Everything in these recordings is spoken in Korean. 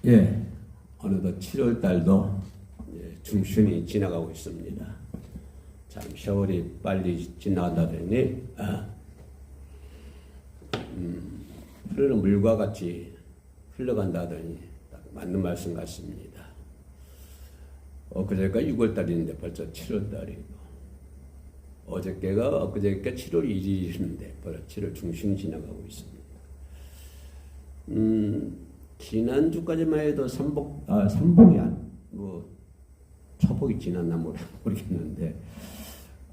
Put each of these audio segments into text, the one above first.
예, 어느덧 7월 달도 중순이 지나가고 있습니다. 참 세월이 빨리 지나간다더니 흐르는 물과 같이 흘러간다더니 딱 맞는 말씀 같습니다. 엊그제가 6월 달인데 벌써 7월 달이고, 어저께가 엊그제가 7월 1일인데 벌써 7월 중순이 지나가고 있습니다. 지난주까지만 해도 삼복이 초복이 지났나 모르겠는데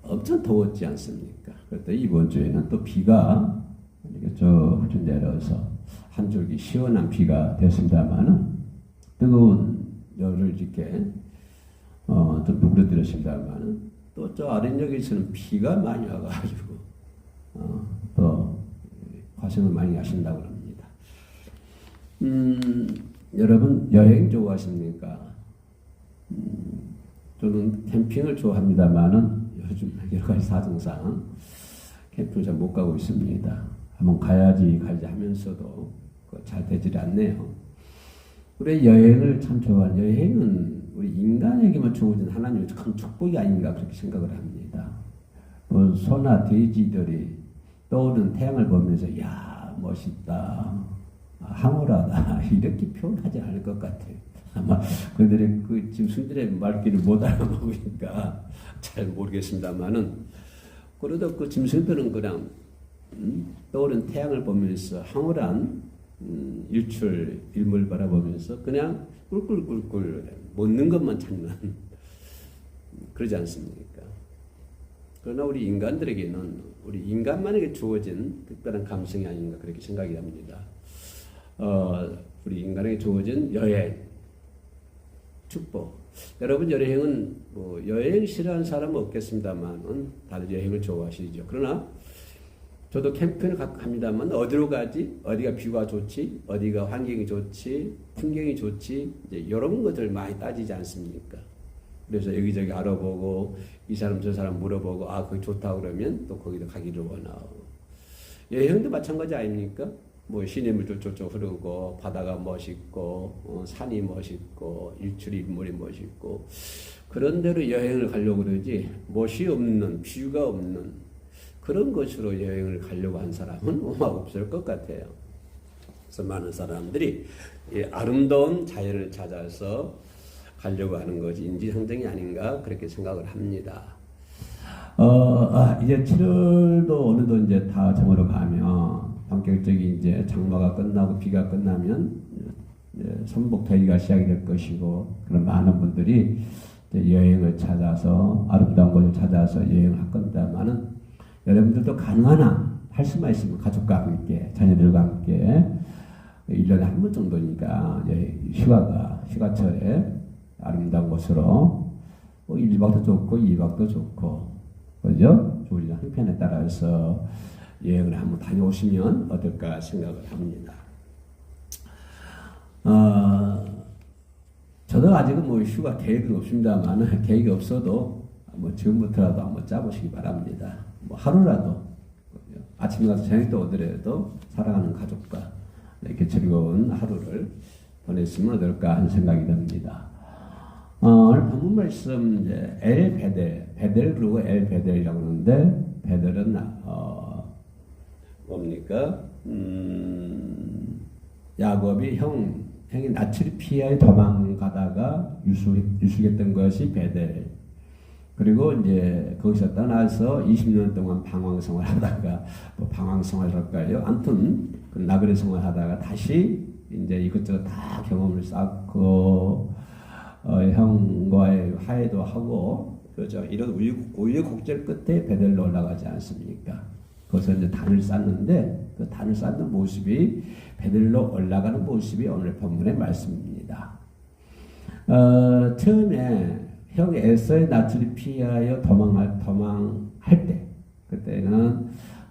엄청 더웠지 않습니까? 그런데 이번 주에는 또 비가 이렇게 쭉 내려서 한 줄기 시원한 비가 됐습니다만은, 뜨거운 열을 이렇게 좀 누그러뜨렸습니다만은, 또 저 아랫역에서는 비가 많이 와가지고 또 고생을 많이 하신다고 합니다. 여러분 여행 좋아하십니까? 저는 캠핑을 좋아합니다만은 요즘 여러 가지 사정상 캠핑을 잘 못 가고 있습니다. 한번 가야지 하면서도 잘 되질 않네요. 우리 여행을 참 좋아하는, 여행은 우리 인간에게만 주어진 하나님의 큰 축복이 아닌가 그렇게 생각을 합니다. 소나 돼지들이 떠오르는 태양을 보면서 야 멋있다, 황홀하다 이렇게 표현하지 않을 것 같아요. 아마 그들의 그 짐승들의 말귀를 못 알아먹으니까 잘 모르겠습니다만은, 그래도 그 짐승들은 그냥 떠오른 태양을 보면서 황홀한 일출 일몰 바라보면서 그냥 꿀꿀꿀꿀 먹는 것만 찾는 그러지 않습니까? 그러나 우리 인간들에게는 우리 인간만에게 주어진 특별한 감성이 아닌가 그렇게 생각이 합니다. 우리 인간에게 주어진 여행, 축복. 여러분 여행은 여행 싫어하는 사람은 없겠습니다만 다들 여행을 좋아하시죠. 그러나 저도 캠핑을 갑니다만 어디로 가지? 어디가 뷰가 좋지? 어디가 환경이 좋지? 풍경이 좋지? 이제 이런 것들 많이 따지지 않습니까? 그래서 여기저기 알아보고 이 사람 저 사람 물어보고 거기 좋다 그러면 또 거기도 가기를 원하고, 여행도 마찬가지 아닙니까? 시냇물 쫄쫄 흐르고 바다가 멋있고 산이 멋있고 일출이 일몰이 멋있고 그런 데로 여행을 가려고 그러지, 멋이 없는 뷰가 없는 그런 곳으로 여행을 가려고 한 사람은 아마 없을 것 같아요. 그래서 많은 사람들이 이 아름다운 자연을 찾아서 가려고 하는 것이 인지상정이 아닌가 그렇게 생각을 합니다. 이제 7월도 어느덧 이제 다 저물어 가면 본격적인 이제 장마가 끝나고 비가 끝나면 선복더위가 시작이 될 것이고, 그런 많은 분들이 이제 여행을 찾아서 아름다운 곳을 찾아서 여행을 할 겁니다만은, 여러분들도 가능한 한 할 수만 있으면 가족과 함께 자녀들과 함께 1년에 한 번 정도니까 휴가철에 아름다운 곳으로 1박도 좋고 2박도 좋고 그죠? 우리 형편에 따라서 여행을 한번 다녀오시면 어떨까 생각을 합니다. 저도 아직은 휴가 계획은 없습니다만, 계획이 없어도 지금부터라도 한번 짜보시기 바랍니다. 하루라도 아침에 가서 저녁 때 오더라도 사랑하는 가족과 이렇게 즐거운 하루를 보냈으면 어떨까 하는 생각이 듭니다. 오늘 본문 말씀 베델 그리고 베델이라고 하는데, 베델은 뭡니까? 야곱이 형이 낯을 피하여 도망가다가 유숙했던 것이 베델. 그리고 이제 거기서 떠나서 20년 동안 방황생활 하다가 방황생활 할까요? 아무튼 그 나그네 생활 하다가 다시 이제 이것저것 다 경험을 쌓고 형과의 화해도 하고, 그렇죠. 이런 우여곡절 끝에 베델로 올라가지 않습니까? 거기서 이제 단을 쌓는데, 그 단을 쌓는 모습이 베델로 올라가는 모습이 오늘 본문의 말씀입니다. 처음에 형이 에서의 낯을 피하여 도망할 때, 그때는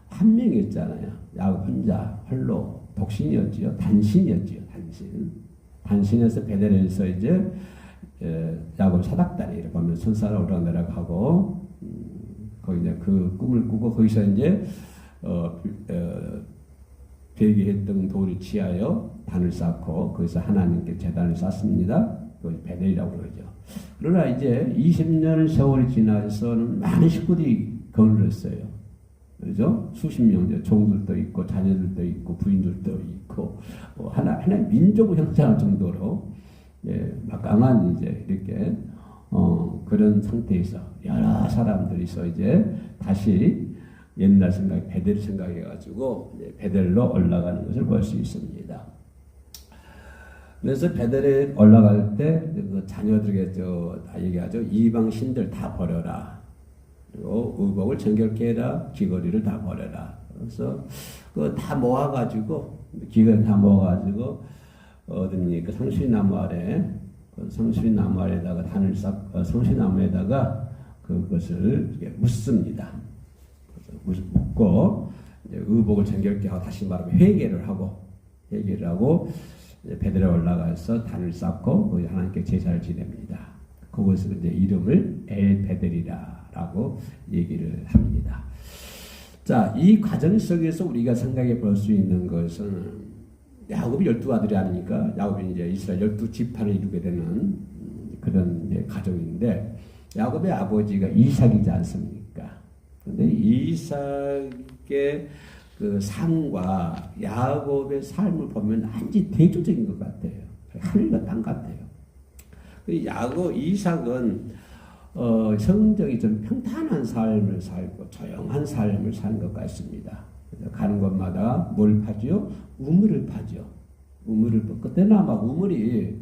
한 명이었잖아요. 야곱 혼자 홀로 독신이었지요. 단신이었지요. 단신에서 베델에서 이제 야곱 사닥다리를 보면 선산을 오르내려가고, 거기 이제 그 꿈을 꾸고 거기서 이제 대기했던 돌을 취하여 단을 쌓고 거기서 하나님께 제단을 쌓습니다. 그걸 베델이라고 그러죠. 그러나 이제 20년 세월이 지나서는 많은 식구들이 거느를 했어요. 그죠? 수십 명, 종들도 있고, 자녀들도 있고, 부인들도 있고, 하나의 민족을 형성할 정도로, 예, 막강한 이제 이렇게, 그런 상태에서 여러 사람들이서 이제 다시 옛날 생각, 베델 생각해가지고, 베델로 올라가는 것을 볼 수 있습니다. 그래서 베델에 올라갈 때, 그 자녀들에게 다 얘기하죠. 이방 신들 다 버려라. 그리고 의복을 정결케 해라. 귀걸이를 다 버려라. 그래서 그거 다 모아가지고 귀걸이 다 모아가지고 어디니 그 상수리나무 아래 그 상수리나무 아래다가 단을 쌓고 상수리나무에다가 그것을 묻습니다. 그래서 묻고 이제 의복을 정결케 하고 다시 말하면 회개를 하고 베델에 올라가서 단을 쌓고 거기 하나님께 제사를 지냅니다. 그것을 이제 이름을 엘베델이라고 얘기를 합니다. 자, 이 과정 속에서 우리가 생각해 볼 수 있는 것은 야곱이 12아들이 아니니까 야곱이 이제 이스라엘 12지파를 이루게 되는 그런 가족인데 야곱의 아버지가 이삭이지 않습니까? 그런데 이삭의 그 삶과 야곱의 삶을 보면 완전히 대조적인 것 같아요. 하늘과 땅 같아요. 이삭은 성적이 좀 평탄한 삶을 살고 조용한 삶을 사는 것 같습니다. 가는 곳마다 뭘 파죠? 우물을 파죠. 우물을 그때는 아마 우물이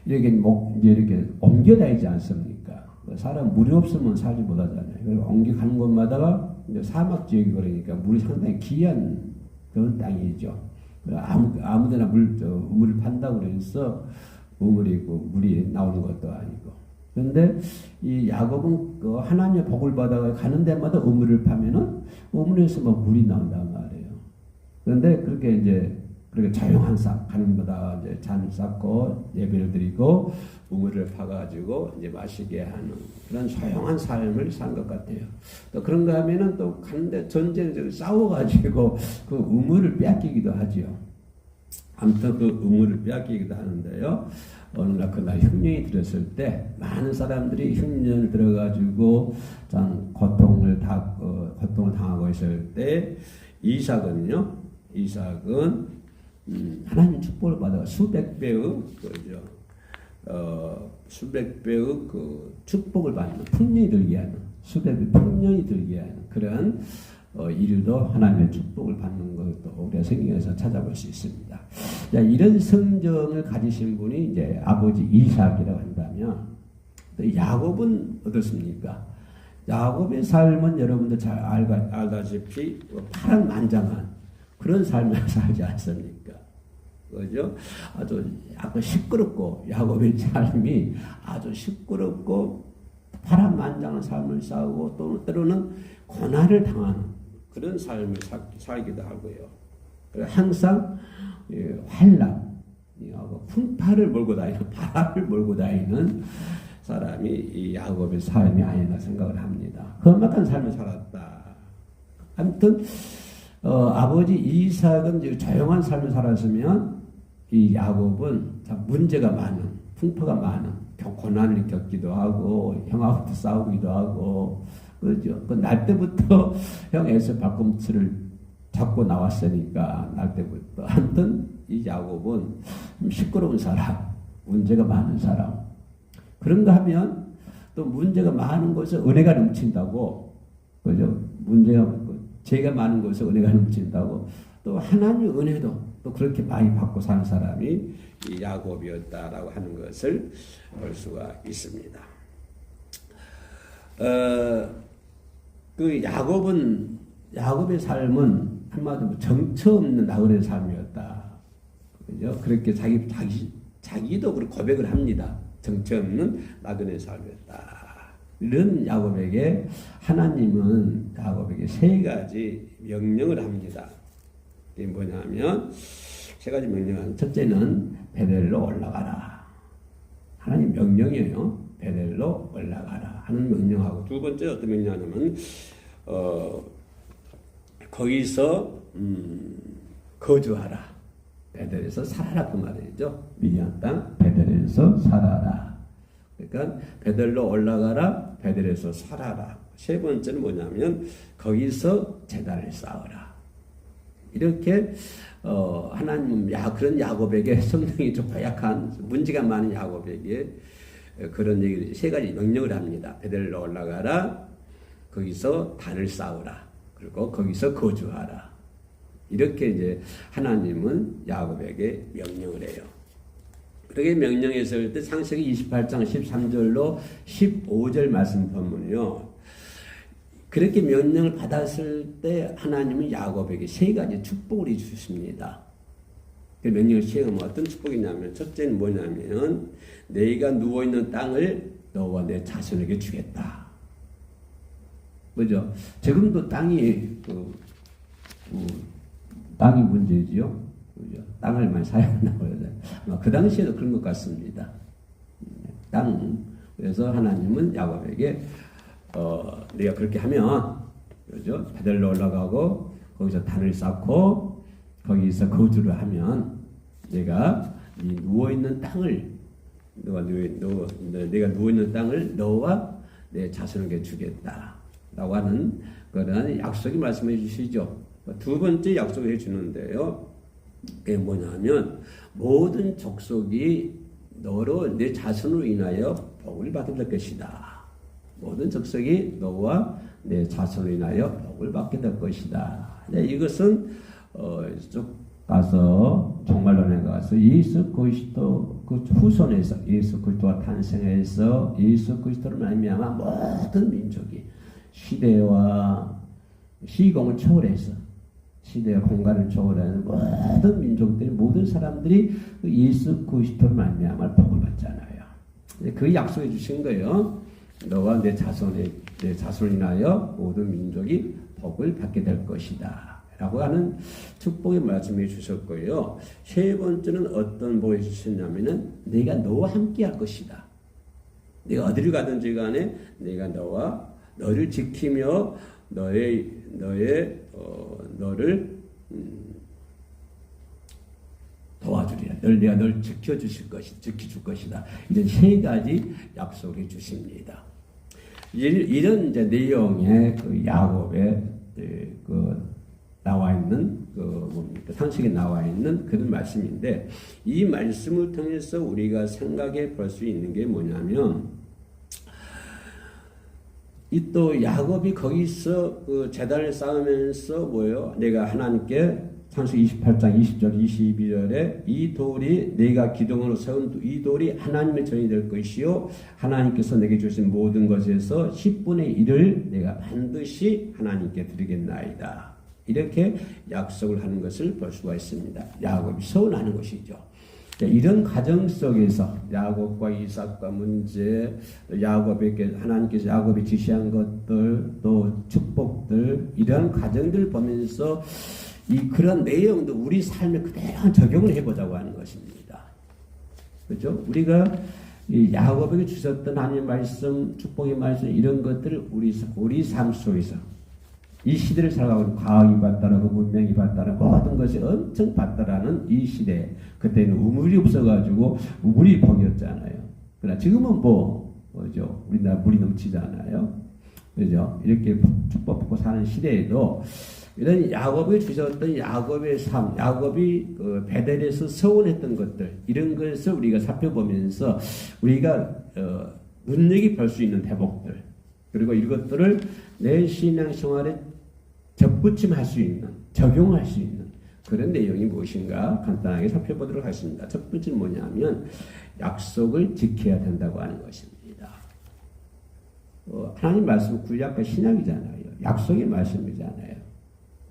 이렇게 옮겨 다니지 않습니까? 사람 물이 없으면 살지 못하잖아요. 그리고 옮겨가는 곳마다가 이제 사막 지역이 그러니까 물이 상당히 귀한 그런 땅이죠. 아무데나 우물을 판다고 그래서 우물이고 물이 나오는 것도 아니고. 그런데 이 야곱은 그 하나님의 복을 받아 가는 데마다 우물을 파면은 우물에서 뭐 물이 나온단 말이에요. 그런데 그렇게 조용한 가는 거다 이제 잔을 쌓고 예배를 드리고 우물을 파가지고 이제 마시게 하는 그런 조용한 삶을 산 것 같아요. 또 그런가 하면은 또 가는데 전쟁을 싸워가지고 그 우물을 빼앗기기도 하지요. 아무튼 그 우물을 빼앗기기도 하는데요. 어느 날 그날 흉년이 들었을 때 많은 사람들이 흉년을 들어가지고 참 고통을 당하고 있을 때 이삭은 하나님 축복을 받아 수백 배의 그 축복을 받는 풍년이 들게 하는 수백 배 풍년이 들게 하는 그런 이류도 하나님의 축복을 받는 것도 우리가 성경에서 찾아볼 수 있습니다. 자, 이런 성정을 가지신 분이 이제 아버지 이삭이라고 한다면 또 야곱은 어떻습니까? 야곱의 삶은 여러분들 잘 알다시피 파란만장한 그런 삶을 살지 않습니까? 그죠? 아주 약간 시끄럽고 야곱의 삶이 아주 시끄럽고 파란만장한 삶을 살고 또 때로는 고난을 당하는 그런 삶을 살기도 하고요. 항상 환란, 풍파를 몰고 다니는 바람을 몰고 다니는 사람이 이 야곱의 삶이 아니라 생각을 합니다. 험악한 삶을 살았다. 아무튼 아버지 이삭은 조용한 삶을 살았으면 이 야곱은 문제가 많은, 풍파가 많은, 고난을 겪기도 하고 형하고도 싸우기도 하고 그렇죠. 날 때부터 형 에서 발꿈치를 잡고 나왔으니까 날 때부터 아무튼 이 야곱은 좀 시끄러운 사람, 문제가 많은 사람. 그런가 하면 또 문제가 많은 곳에 은혜가 넘친다고, 그죠? 죄가 많은 곳에 은혜가 넘친다고 또 하나님의 은혜도 또 그렇게 많이 받고 사는 사람이 이 야곱이었다라고 하는 것을 볼 수가 있습니다. 그 야곱의 삶은 한마디로 정처 없는 나그네의 삶이었다. 그죠? 그렇게 자기도 그렇게 고백을 합니다. 정처 없는 나그네의 삶이었다. 이런 야곱에게 하나님은 야곱에게 세 가지 명령을 합니다. 이게 뭐냐면 세 가지 명령은 첫째는 베델로 올라가라. 하나님 명령이에요. 베델로 올라가라 하는 명령하고 두 번째 어떤 명령하냐면 거기서 거주하라. 베델에서 살아라 그 말이죠. 미디안 땅 베델에서 살아라. 그러니까 베델로 올라가라. 베델에서 살아라. 세 번째는 뭐냐면 거기서 제단을 쌓으라. 이렇게 하나님 그런 야곱에게 성령이 좀 약한 문제가 많은 야곱에게 그런 얘기 세 가지 명령을 합니다. 베델로 올라가라. 거기서 단을 쌓으라. 그리고 거기서 거주하라. 이렇게 이제 하나님은 야곱에게 명령을 해요. 그렇게 명령했을 때 창세기 28장 13절로 15절 말씀 보면요. 그렇게 명령을 받았을 때 하나님은 야곱에게 세 가지 축복을 주십니다. 그 명령을 시행하면 어떤 축복이냐면 첫째는 뭐냐면 너희가 누워있는 땅을 너와 내 자손에게 주겠다. 그죠? 지금도 땅이 땅이 문제지요. 그죠? 땅을 많이 사용한다고 그러죠. 그 당시에도 그런 것 같습니다. 땅. 그래서 하나님은 야곱에게 네가 그렇게 하면 그죠? 베델로 올라가고 거기서 단을 쌓고 거기서 거주를 하면 내가 네 누워 있는 땅을 내가 누워 있는 땅을 너와 내 자손에게 주겠다라고 하는 그런 약속이 말씀해 주시죠. 두 번째 약속을 해 주는데요. 그게 뭐냐면 모든 족속이 너로 내 자손으로 인하여 복을 받게 될 것이다. 모든 족속이 너와 내 자손으로 인하여 복을 받게 될 것이다. 이것은 쭉 가서 종말론에 가서 예수 그리스도 그 후손에서 예수 그리스도가 탄생해서 예수 그리스도로 말미암아 모든 민족이 시대와 시공을 초월해서 시대와 공간을 초월하는 모든 민족들이 모든 사람들이 예수 그리스도로 말미암아 복을 받잖아요. 그 약속해 주신 거예요. 너와 내 자손을 인하여 모든 민족이 복을 받게 될 것이다. 라고 하는 축복의 말씀해 주셨고요. 세 번째는 어떤 복을 주셨냐면은 내가 너와 함께 할 것이다. 내가 어디를 가든지 간에 내가 너를 지키며 너를 도와주리라. 내가 널 지켜줄 것이다. 이런 세 가지 약속해 주십니다. 이런 이제 내용의 그 야곱의 나와 있는 상식에 나와 있는 그런 말씀인데 이 말씀을 통해서 우리가 생각해 볼 수 있는 게 뭐냐면 이 또 야곱이 거기서 그 제단을 쌓으면서 내가 하나님께 창세기 28장 20절 22절에 이 돌이 내가 기둥으로 세운 이 돌이 하나님의 전이 될 것이요 하나님께서 내게 주신 모든 것에서 10분의 1을 내가 반드시 하나님께 드리겠나이다. 이렇게 약속을 하는 것을 볼 수가 있습니다. 야곱이 서운하는 것이죠. 이런 과정 속에서 야곱과 이삭과 문제, 야곱에게 하나님께서 야곱이 지시한 것들, 또 축복들 이런 과정들을 보면서 그런 내용도 우리 삶에 그대로 적용을 해보자고 하는 것입니다. 그렇죠? 우리가 이 야곱에게 주셨던 하나님의 말씀, 축복의 말씀 이런 것들을 우리 삶 속에서 이 시대를 살아가고 있는 과학이 발달하고 문명이 발달하고 모든 것이 엄청 발달하는 이 시대 그때는 우물이 없어가지고 우물이 복이었잖아요. 그러나 지금은 뭐죠? 우리나라 물이 넘치잖아요. 그죠? 이렇게 축복받고 사는 시대에도 이런 야곱이 주셨던 야곱의 삶, 야곱이 베델에서 서원했던 것들 이런 것을 우리가 살펴보면서 우리가 눈여기 볼 수 있는 대목들 그리고 이것들을 내 신앙생활에 접붙임할 수 있는, 적용할 수 있는 그런 내용이 무엇인가 간단하게 살펴보도록 하겠습니다. 첫 번째는 뭐냐면 약속을 지켜야 된다고 하는 것입니다. 하나님 말씀은 구약과 신약이잖아요. 약속의 말씀이잖아요.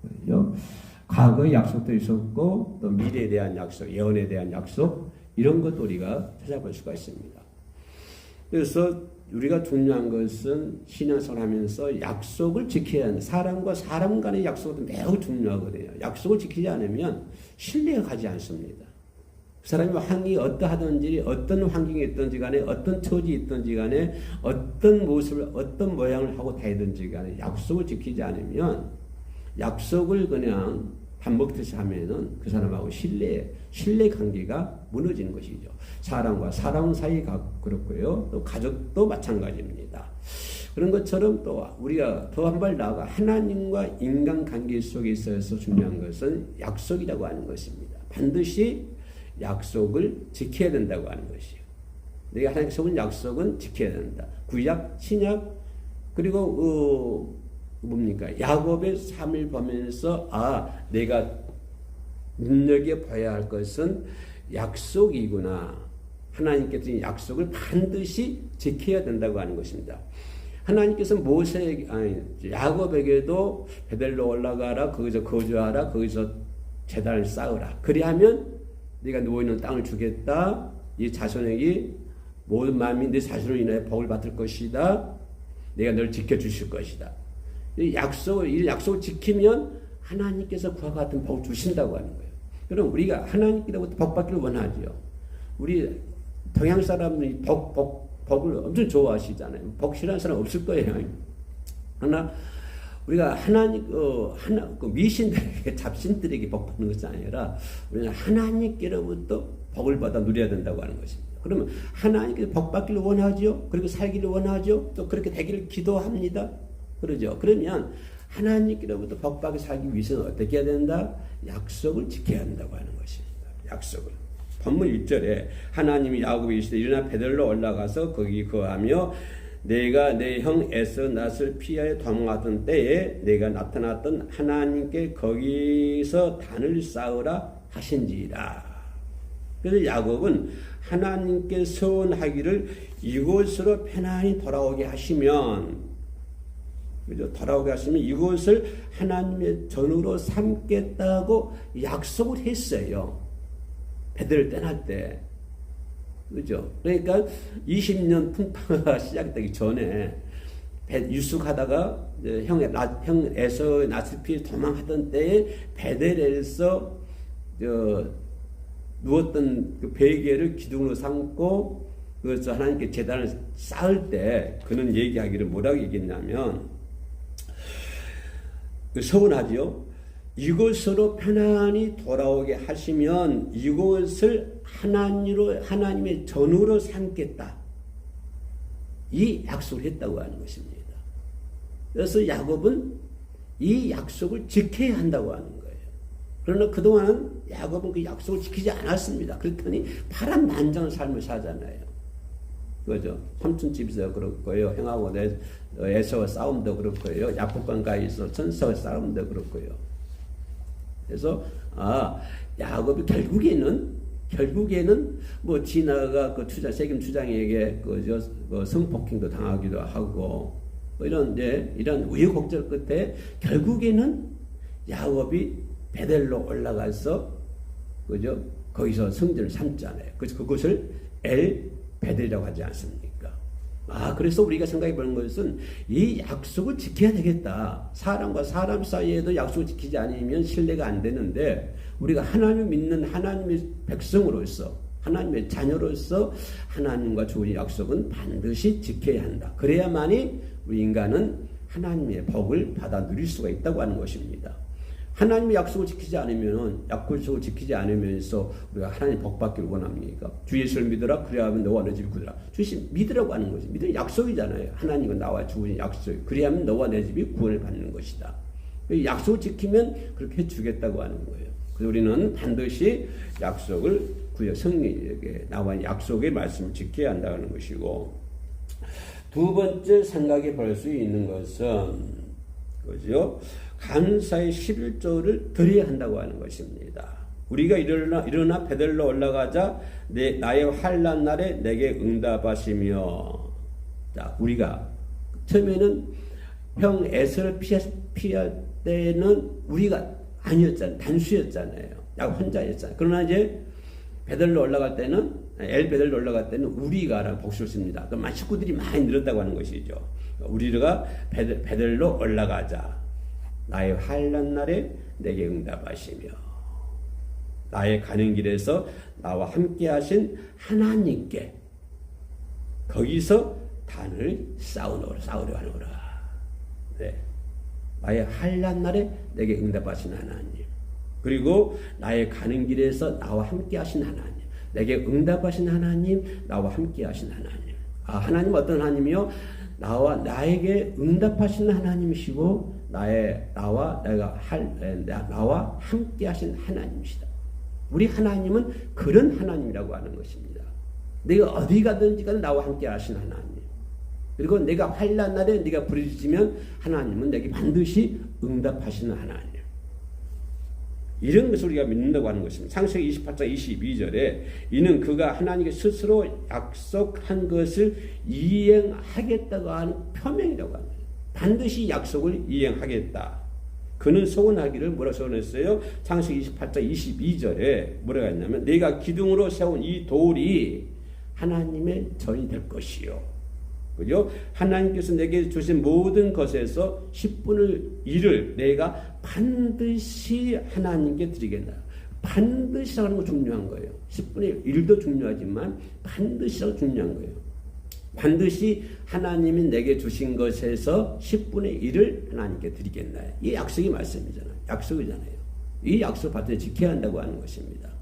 그렇죠? 과거의 약속도 있었고 또 미래에 대한 약속, 예언에 대한 약속 이런 것도 우리가 찾아볼 수가 있습니다. 그래서 우리가 중요한 것은 신앙생활 하면서 약속을 지켜야 하는 사람과 사람 간의 약속도 매우 중요하거든요. 약속을 지키지 않으면 신뢰가 가지 않습니다. 그 사람이 환경이 어떠하든지 어떤 환경에 있든지 간에 어떤 처지에 있든지 간에 어떤 모습을 어떤 모양을 하고 다니든지 간에 약속을 지키지 않으면 약속을 그냥 밥 먹듯이 하면은 그 사람하고 신뢰 관계가 무너지는 것이죠. 사람과 사람 사이가 그렇고요. 또 가족도 마찬가지입니다. 그런 것처럼 또 우리가 더 한 발 나아가 하나님과 인간 관계 속에 있어서 중요한 것은 약속이라고 하는 것입니다. 반드시 약속을 지켜야 된다고 하는 것이에요. 내가 하나님께 세운 약속은 지켜야 된다. 구약, 신약, 그리고 뭡니까? 야곱의 삶을 보면서 내가 눈여겨봐야 할 것은 약속이구나. 하나님께서 약속을 반드시 지켜야 된다고 하는 것입니다. 하나님께서 야곱에게도 베델로 올라가라, 거기서 거주하라, 거기서 제단을 쌓으라. 그리하면 네가 누워있는 땅을 주겠다. 이 자손에게 모든 만민이 네 자손으로 인하여 복을 받을 것이다. 내가 너를 지켜주실 것이다. 이 약속을 지키면 하나님께서 그와 같은 복을 주신다고 하는 거예요. 그럼 우리가 하나님께로부터 복 받기를 원하죠. 우리 동양 사람들이 복을 엄청 좋아하시잖아요. 복 싫어하는 사람 없을 거예요. 그러나 우리가 미신들에게, 잡신들에게 복 받는 것이 아니라 우리는 하나님께로부터 복을 받아 누려야 된다고 하는 것입니다. 그러면 하나님께서 복 받기를 원하죠. 그리고 살기를 원하죠. 또 그렇게 되기를 기도합니다. 그러죠. 그러면 하나님께로부터 복 받고 살기 위해서는 어떻게 해야 된다? 약속을 지켜야 한다고 하는 것입니다. 약속을. 본문 1절에 하나님이 야곱에게 이르시되 일어나 베델로 올라가서 거기 거하며 내가 내 형 에서 낯을 피하여 도망하던 때에 내가 나타났던 하나님께 거기서 단을 쌓으라 하신지라. 그래서 야곱은 하나님께 서원하기를 이곳으로 편안히 돌아오게 하시면, 그죠? 돌아오게 하시면 이곳을 하나님의 전으로 삼겠다고 약속을 했어요. 베델을 떠날 때. 그죠? 그러니까 20년 풍파가 시작되기 전에 유숙하다가 형 에서의 낯을 피해 도망하던 때에 베델에서 누웠던 그 베개를 기둥으로 삼고 그래서 하나님께 제단을 쌓을 때 그는 얘기하기를 뭐라고 얘기했냐면 서운하지요. 이곳으로 편안히 돌아오게 하시면 이곳을 하나님의 전으로 삼겠다. 이 약속을 했다고 하는 것입니다. 그래서 야곱은 이 약속을 지켜야 한다고 하는 거예요. 그러나 그동안은 야곱은 그 약속을 지키지 않았습니다. 그랬더니 파란만장한 삶을 사잖아요. 그죠? 삼촌집에서 그렇고요. 형하고 에서와 싸움도 그렇고요. 야곱강 가에서 천사와 싸움도 그렇고요. 그래서 야곱이 결국에는 뭐 디나가 그 세겜 추장에게 성폭행도 당하기도 하고 뭐 이런 우여곡절 끝에 결국에는 야곱이 베델로 올라가서 그죠? 거기서 성전을 삼잖아요. 그래서 그곳을 엘 베델이라고 하지 않습니까? 그래서 우리가 생각해 보는 것은 이 약속을 지켜야 되겠다. 사람과 사람 사이에도 약속을 지키지 않으면 신뢰가 안 되는데 우리가 하나님을 믿는 하나님의 백성으로서 하나님의 자녀로서 하나님과 주어진 약속은 반드시 지켜야 한다. 그래야만이 우리 인간은 하나님의 복을 받아 누릴 수가 있다고 하는 것입니다. 하나님의 약속을 지키지 않으면서 우리가 하나님 복 받기를 원합니까? 주 예수를 믿어라. 그래야하면 너와 내 집이 구원하라. 주 예수 믿으라고 하는 거지. 믿으면 약속이잖아요. 하나님은 나와 주어진 약속. 그래야하면 너와 내 집이 구원을 받는 것이다. 약속을 지키면 그렇게 해주겠다고 하는 거예요. 그래서 우리는 반드시 약속을 성령에게 나와 약속의 말씀을 지켜야 한다는 것이고, 두 번째 생각해 볼 수 있는 것은 그죠? 감사의 11조를 드려야 한다고 하는 것입니다. 우리가 일어나 베델로 올라가자 나의 환난 날에 내게 응답하시며. 자, 우리가 처음에는 형 에서를 피할 때는 우리가 아니었잖아요. 단수였잖아요. 야곱 혼자였잖아요. 그러나 이제 베델로 올라갈 때는 베델로 올라갈 때는 우리가라고 복수를 씁니다. 그럼 식구들이 많이 늘었다고 하는 것이죠. 우리가 베델로 올라가자. 나의 환난 날에 내게 응답하시며 나의 가는 길에서 나와 함께 하신 하나님께 거기서 단을 쌓으려 하노라. 네. 나의 환난 날에 내게 응답하신 하나님. 그리고 나의 가는 길에서 나와 함께 하신 하나님, 내게 응답하신 하나님, 나와 함께 하신 하나님. 하나님 어떤 하나님이요? 나에게 응답하신 하나님이시고 나와 함께 하신 하나님이시다. 우리 하나님은 그런 하나님이라고 하는 것입니다. 내가 어디 가든지 간에 나와 함께 하신 하나님. 그리고 내가 환난 날에 네가 부르짖으면 하나님은 내게 반드시 응답하시는 하나님. 이런 것을 우리가 믿는다고 하는 것입니다. 창세기 28장 22절에 이는 그가 하나님께 스스로 약속한 것을 이행하겠다고 하는 표명이라고 합니다. 반드시 약속을 이행하겠다. 그는 소원하기를 뭐라고 소원했어요? 창세기 28장 22절에 뭐라고 했냐면 내가 기둥으로 세운 이 돌이 하나님의 전이 될 것이요. 그죠? 하나님께서 내게 주신 모든 것에서 10분의 1을 내가 반드시 하나님께 드리겠다. 반드시 하는 거 중요한 거예요. 10분의 1도 중요하지만 반드시가 중요한 거예요. 반드시 하나님이 내게 주신 것에서 10분의 1을 하나님께 드리겠나. 이 약속이 말씀이잖아요. 약속이잖아요. 이 약속 받들어 지켜야 한다고 하는 것입니다.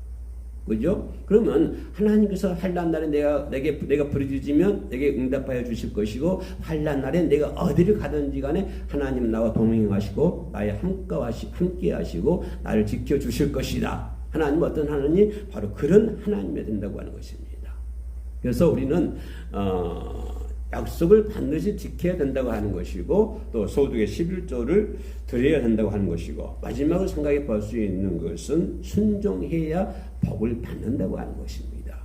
그죠? 그러면 하나님께서 환난 날에 내가 부르짖으면 내게 응답하여 주실 것이고 환난 날에 내가 어디를 가든지 간에 하나님은 나와 동행하시고 나의 함께 하시고 나를 지켜 주실 것이다. 하나님은 어떤 하나님? 바로 그런 하나님이 된다고 하는 것입니다. 그래서 우리는 약속을 반드시 지켜야 된다고 하는 것이고 또 소득의 11조를 드려야 된다고 하는 것이고 마지막으로 생각해 볼 수 있는 것은 순종해야 복을 받는다고 하는 것입니다.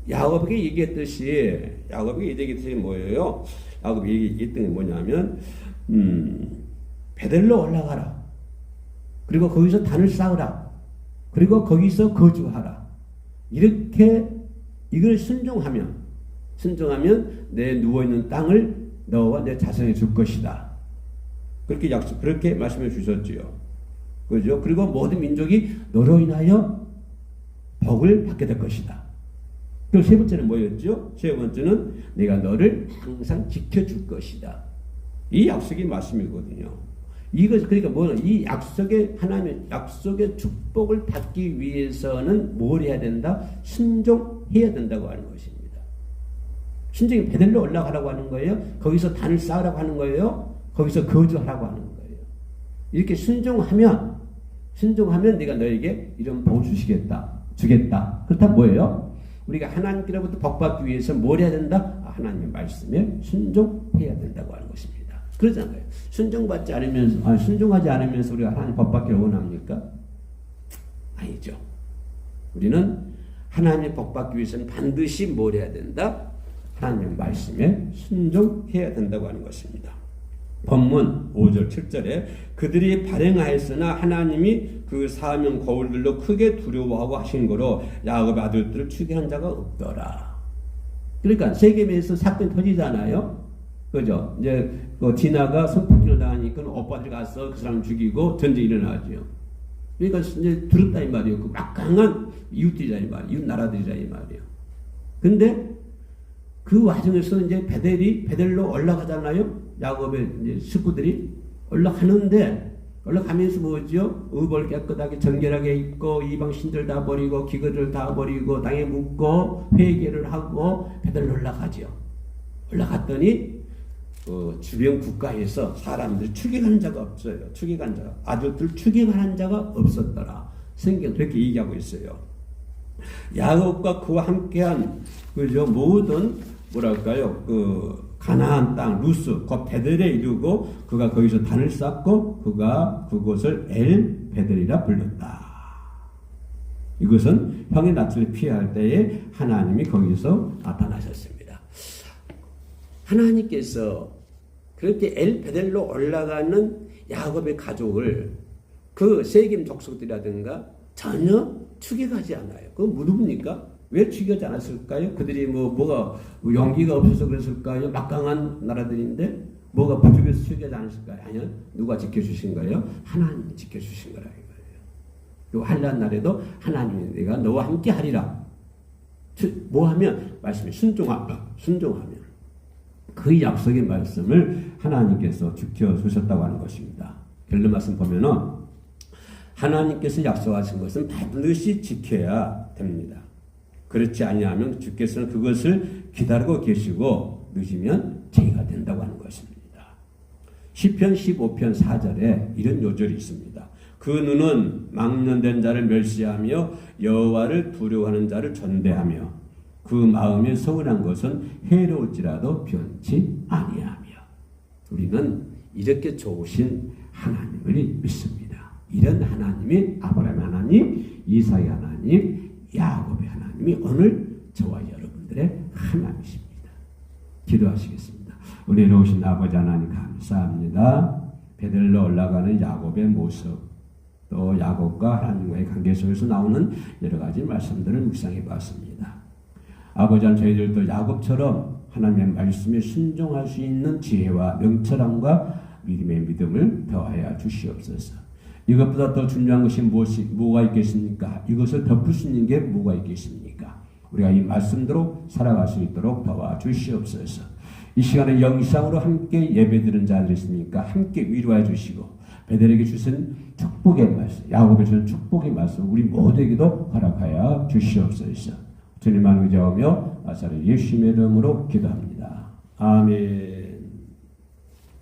야곱에게 얘기했듯이 뭐예요? 야곱이 얘기했던 게 뭐냐면 베델로 올라가라. 그리고 거기서 단을 쌓으라. 그리고 거기서 거주하라. 이렇게 이걸 순종하면 내 누워있는 땅을 너와 내 자손에 줄 것이다. 그렇게 말씀해 주셨지요. 그죠? 그리고 모든 민족이 너로 인하여 복을 받게 될 것이다. 그리고 세 번째는 뭐였죠? 세 번째는 내가 너를 항상 지켜줄 것이다. 이 약속이 말씀이거든요. 그러니까 이 하나님의 약속의 축복을 받기 위해서는 뭘 해야 된다? 순종해야 된다고 하는 것입니다. 순종이 베델로 올라가라고 하는 거예요. 거기서 단을 쌓으라고 하는 거예요. 거기서 거주하라고 하는 거예요. 이렇게 순종하면 내가 너에게 이런 복을 주겠다. 그렇다면 뭐예요? 우리가 하나님께로부터 복받기 위해서 뭘 해야 된다? 하나님의 말씀에 순종해야 된다고 하는 것입니다. 그러잖아요. 순종하지 않으면서 우리가 하나님 복받기를 원합니까? 아니죠. 우리는 하나님의 복받기 위해서는 반드시 뭘 해야 된다? 하나님의 말씀에 순종해야 된다고 하는 것입니다. 본문 5절 7절에 그들이 발행하였으나 하나님이 그 사명 거울들로 크게 두려워하고 하신 거로 야곱의 아들들을 죽게 한 자가 없더라. 그러니까 세겜에서 사건이 터지잖아요. 그죠? 이제 디나가 성폭행을 당하니까 오빠들이 가서 그 사람을 죽이고 전쟁이 일어나죠. 그러니까 이제 두렵다 이 말이에요. 그 막강한 이웃들이라 이 말이에요. 이웃 나라들이라 이 말이에요. 근데 그 와중에서 이제 베델로 올라가잖아요. 야곱의 이제 식구들이 올라가면서 뭐죠? 의벌 깨끗하게 정결하게 입고 이방 신들 다 버리고 기근을 다 버리고 땅에 묻고 회개를 하고 베델로 올라가죠. 올라갔더니 주변 국가에서 사람들이 추격하는 자가 없어요. 아들들 추격하는 자가 없었더라. 성경 그렇게 얘기하고 있어요. 야곱과 그와 함께한 모든 가나안 땅 루스 곧 베델에 이르고 그가 거기서 단을 쌓고 그가 그곳을 엘 베델이라 불렀다. 이것은 형의 낯을 피할 때에 하나님이 거기서 나타나셨습니다. 하나님께서 그렇게 엘 베델로 올라가는 야곱의 가족을 그 세겜 족속들이라든가 전혀 추격하지 않아요. 그건 누굽니까? 왜 추격하지 않았을까요? 그들이 뭐가 용기가 없어서 그랬을까요? 막강한 나라들인데 뭐가 부족해서 추격하지 않았을까요? 아니요. 누가 지켜주신 거예요? 하나님이 지켜주신 거라 이거예요. 요 환난 날에도 하나님이 내가 너와 함께 하리라. 뭐하면? 말씀에 순종하면 그 약속의 말씀을 하나님께서 지켜주셨다고 하는 것입니다. 결론 말씀 보면은 하나님께서 약속하신 것은 반드시 지켜야 됩니다. 그렇지 아니하면 주께서는 그것을 기다리고 계시고 늦으면 죄가 된다고 하는 것입니다. 시편 15편 4절에 이런 요절이 있습니다. 그 눈은 망령된 자를 멸시하며 여호와를 두려워하는 자를 전대하며 그 마음에 서운한 것은 해로울지라도 변치 아니하며. 우리는 이렇게 좋으신 하나님을 믿습니다. 이런 하나님이 아브라함 하나님, 이삭의 하나님, 야곱의 하나님이 오늘 저와 여러분들의 하나님이십니다. 기도하시겠습니다. 은혜로우신 아버지 하나님 감사합니다. 베들로 올라가는 야곱의 모습, 또 야곱과 하나님과의 관계 속에서 나오는 여러 가지 말씀들을 묵상해 봤습니다. 아버지 하나님, 저희들도 야곱처럼 하나님의 말씀에 순종할 수 있는 지혜와 명철함과 믿음의 믿음을 더하여 주시옵소서. 이것보다 더 중요한 것이 뭐가 있겠습니까? 이것을 덮을 수 있는 게 뭐가 있겠습니까? 우리가 이 말씀대로 살아갈 수 있도록 도와주시옵소서. 이 시간에 영상으로 함께 예배드리는 자들이 있습니까? 함께 위로해 주시고 베델에게 주신 축복의 말씀, 야곱에게 주신 축복의 말씀 우리 모두에게도 허락하여 주시옵소서. 주님만 의지하며 나사렛 예수님의 이름으로 기도합니다. 아멘.